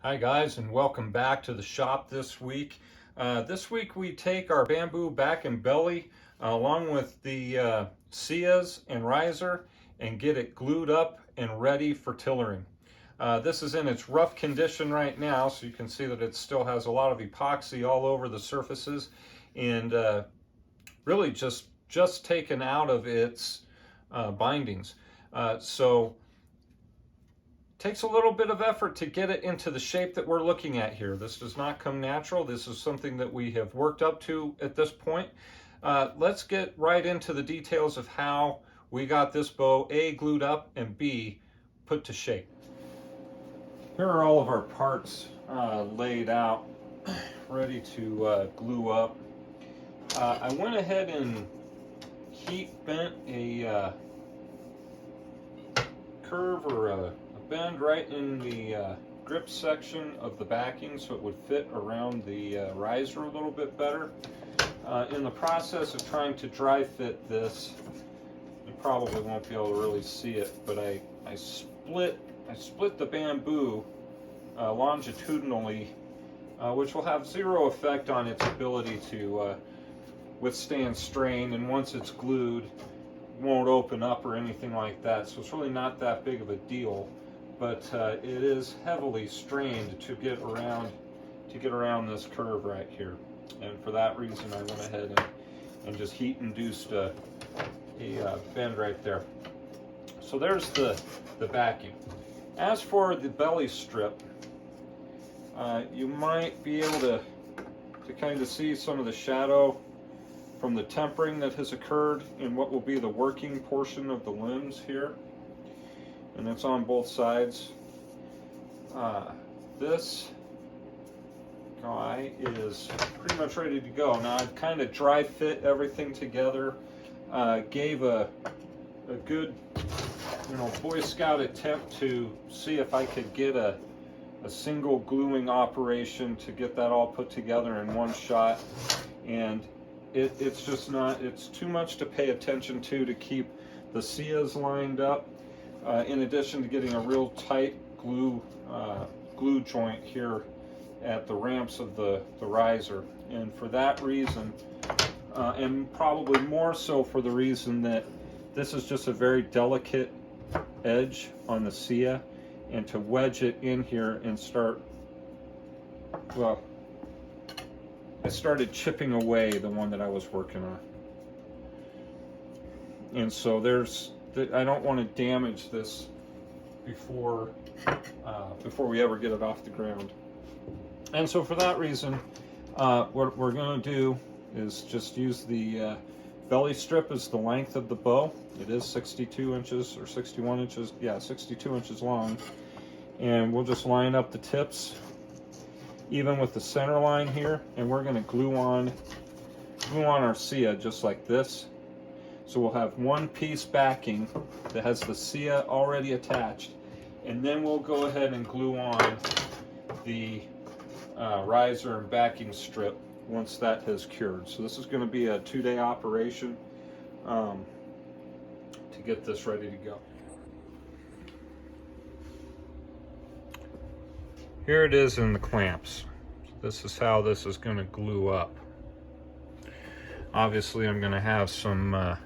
Hi guys, and welcome back to the shop this week. This week we take our bamboo back and belly along with the Sias and riser and get it glued up and ready for tillering. This is in its rough condition right now, so you can see that it still has a lot of epoxy all over the surfaces and really just taken out of its bindings. So takes a little bit of effort to get it into the shape that we're looking at here. This does not come natural. This is something that we have worked up to at this point. Let's get right into the details of how we got this bow A, glued up, and B, put to shape. Here are all of our parts laid out, ready to glue up. I went ahead and heat bent a curve or a bend right in the grip section of the backing so it would fit around the riser a little bit better. In the process of trying to dry fit this, you probably won't be able to really see it, but I split the bamboo longitudinally, which will have zero effect on its ability to withstand strain, and once it's glued, it won't open up or anything like that, so it's really not that big of a deal. But it is heavily strained to get around this curve right here, and for that reason I went ahead and just heat induced a bend right there. So there's the backing. As for the belly strip, you might be able to kind of see some of the shadow from the tempering that has occurred in what will be the working portion of the limbs here. And it's on both sides. This guy is pretty much ready to go. Now I've kind of dry fit everything together, gave a good, Boy Scout attempt to see if I could get a single gluing operation to get that all put together in one shot, and it's just not, it's too much to pay attention to keep the Sias lined up. In addition to getting a real tight glue joint here at the ramps of the riser. And for that reason, and probably more so for the reason that this is just a very delicate edge on the Sia, and to wedge it in here and start, well, I started chipping away the one that I was working on. And so I don't want to damage this before we ever get it off the ground. And so for that reason, what we're going to do is just use the belly strip as the length of the bow. It is 62 inches or 61 inches, yeah, 62 inches long. And we'll just line up the tips even with the center line here, and we're going to glue on our Sia just like this. So we'll have one piece backing that has the Sia already attached, and then we'll go ahead and glue on the riser and backing strip once that has cured. So this is going to be a 2-day operation to get this ready to go. Here it is in the clamps. This is how this is going to glue up. Obviously I'm going to have some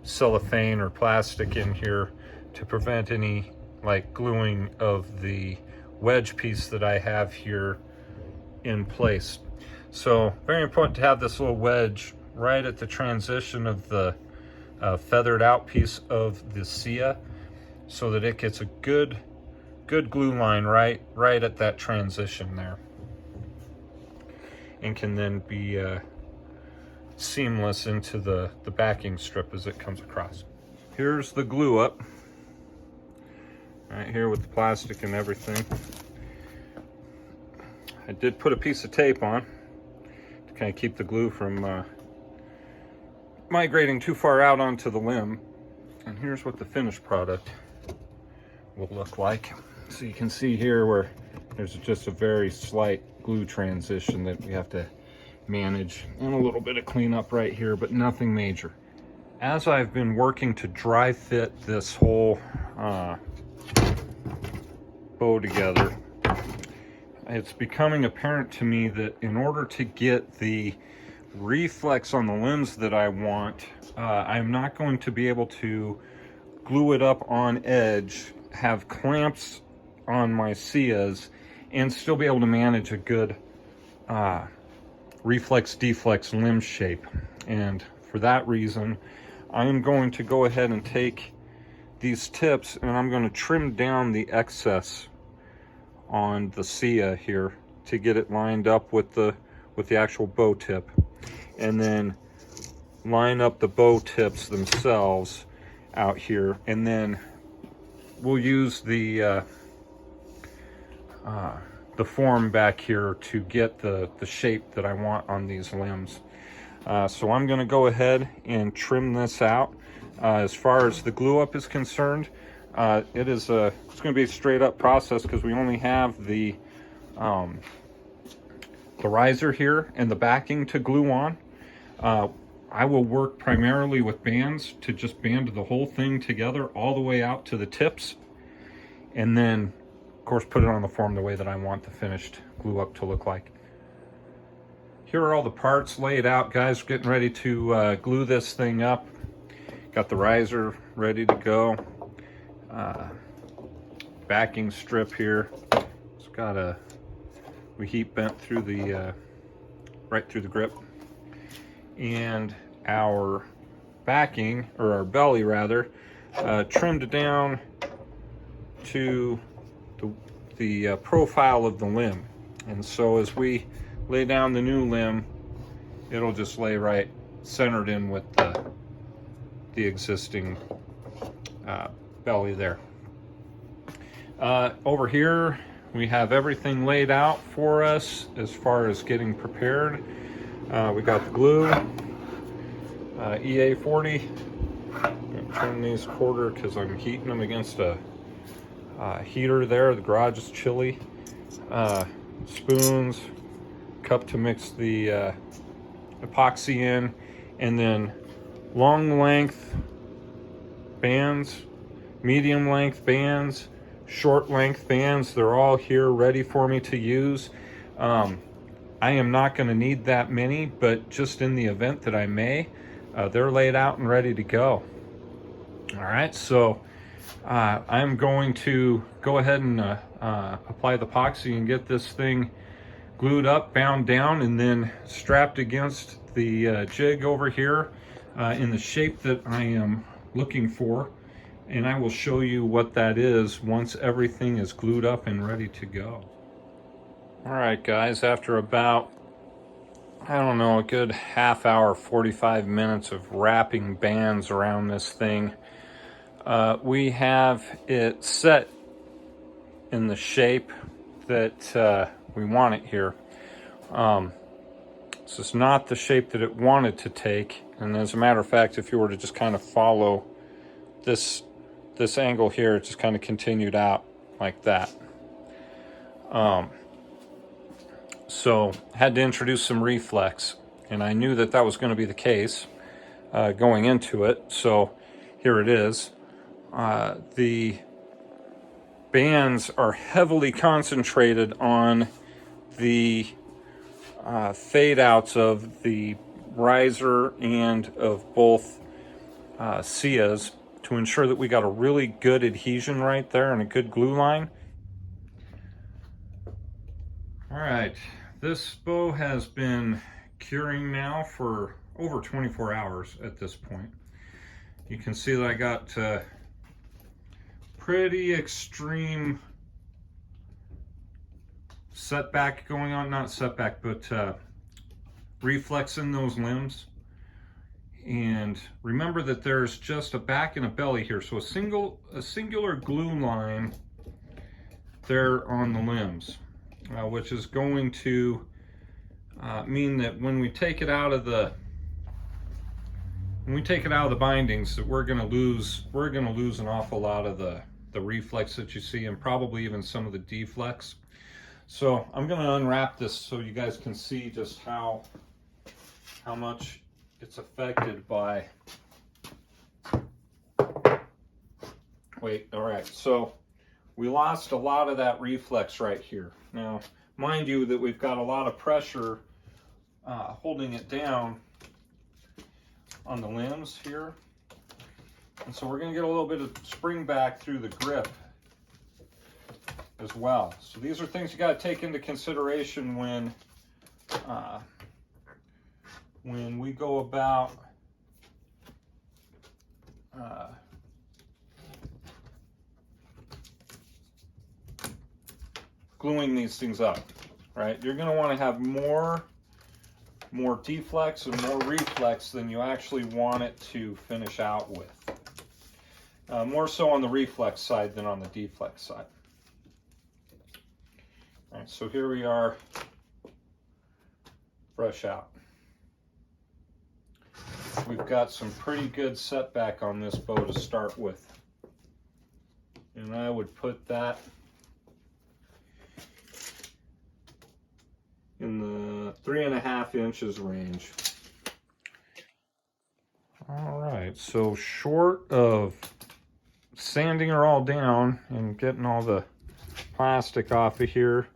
cellophane or plastic in here to prevent any gluing of the wedge piece that I have here in place. So very important to have this little wedge right at the transition of the feathered out piece of the Sia, so that it gets a good glue line right at that transition there, and can then be seamless into the backing strip as it comes across. Here's the glue up right here with the plastic and everything. I did put a piece of tape on to kind of keep the glue from migrating too far out onto the limb. And here's what the finished product will look like. So you can see here where there's just a very slight glue transition that we have to manage, and a little bit of cleanup right here, but nothing major. As I've been working to dry fit this whole bow together, it's becoming apparent to me that in order to get the reflex on the limbs that I want, I'm not going to be able to glue it up on edge, have clamps on my SIAs, and still be able to manage a good reflex-deflex limb shape. And for that reason, I'm going to go ahead and take these tips and I'm going to trim down the excess on the SIA here to get it lined up with the actual bow tip, and then line up the bow tips themselves out here, and then we'll use the form back here to get the shape that I want on these limbs. So I'm going to go ahead and trim this out. As far as the glue up is concerned, it's going to be a straight up process because we only have the riser here and the backing to glue on. I will work primarily with bands to just band the whole thing together all the way out to the tips, and then of course put it on the form the way that I want the finished glue up to look like. Here are all the parts laid out, guys. Getting ready to glue this thing up. Got the riser ready to go. Backing strip here. It's got we heat bent through the right through the grip, and our backing, or our belly rather, trimmed down to the profile of the limb. And so as we lay down the new limb, it'll just lay right centered in with the existing belly there. Over here we have everything laid out for us as far as getting prepared. We got the glue, EA40. I'm gonna turn these quarter because I'm heating them against a heater there. The garage is chilly. Spoons, cup to mix the epoxy in, and then long length bands, medium length bands, short length bands. They're all here ready for me to use. I am not going to need that many, but just in the event that I may, they're laid out and ready to go. All right, so I'm going to go ahead and apply the epoxy and get this thing glued up, bound down, and then strapped against the jig over here in the shape that I am looking for. And I will show you what that is once everything is glued up and ready to go. All right, guys, after about, I don't know, a good half hour, 45 minutes of wrapping bands around this thing, we have it set in the shape that we want it here. This is not the shape that it wanted to take, and as a matter of fact, if you were to just kind of follow this angle here, it just kind of continued out like that. So had to introduce some reflex, and I knew that that was going to be the case going into it, so here it is. The bands are heavily concentrated on the fade outs of the riser and of both SIAs to ensure that we got a really good adhesion right there and a good glue line. All right, this bow has been curing now for over 24 hours at this point. You can see that I got pretty extreme setback going on, not setback, but reflex in those limbs. And remember that there's just a back and a belly here, so a singular glue line there on the limbs, which is going to mean that when we take it out of the bindings, that we're going to lose an awful lot of the reflex that you see, and probably even some of the deflex. So I'm going to unwrap this so you guys can see just how much it's affected by weight. All right, so we lost a lot of that reflex right here. Now mind you that we've got a lot of pressure holding it down on the limbs here. And so we're going to get a little bit of spring back through the grip as well. So these are things you got to take into consideration when we go about gluing these things up, right? You're going to want to have more deflex and more reflex than you actually want it to finish out with. More so on the reflex side than on the deflex side. All right, so here we are, fresh out. We've got some pretty good setback on this bow to start with. And I would put that in the 3.5 inches range. All right, so short of sanding her all down and getting all the plastic off of here,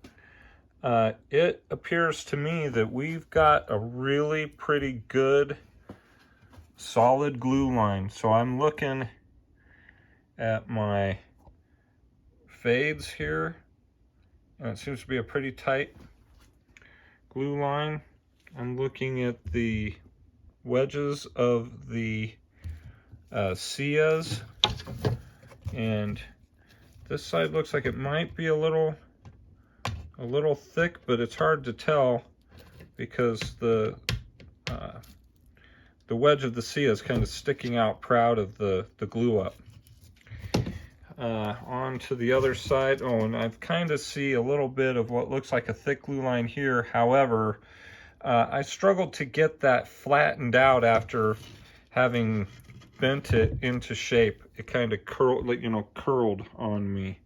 it appears to me that we've got a really pretty good solid glue line. So I'm looking at my fades here, and it seems to be a pretty tight glue line. I'm looking at the wedges of the Sias, and this side looks like it might be a little thick, but it's hard to tell because the wedge of the Sia is kind of sticking out proud of the glue up. On to the other side, oh, and I kind of see a little bit of what looks like a thick glue line here. However, I struggled to get that flattened out after having bent it into shape. It kind of curled on me.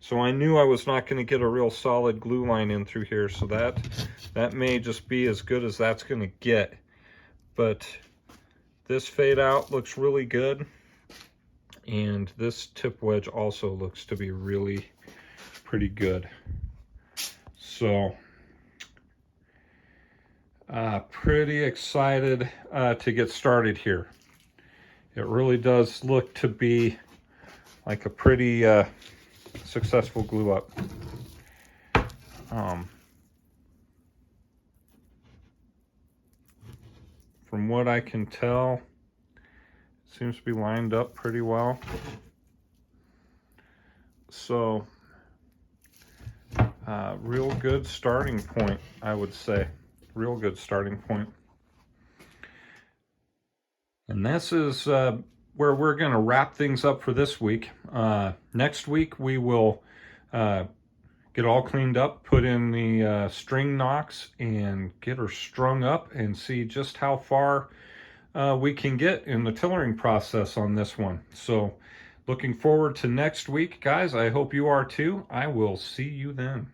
So I knew I was not going to get a real solid glue line in through here. So that may just be as good as that's going to get. But this fade out looks really good. And this tip wedge also looks to be really pretty good. So pretty excited to get started here. It really does look to be like a pretty successful glue up. From what I can tell, it seems to be lined up pretty well. So real good starting point, I would say. Real good starting point. And this is where we're going to wrap things up for this week. Next week we will get all cleaned up, put in the string knocks, and get her strung up and see just how far we can get in the tillering process on this one. So looking forward to next week, guys. I hope you are too. I will see you then.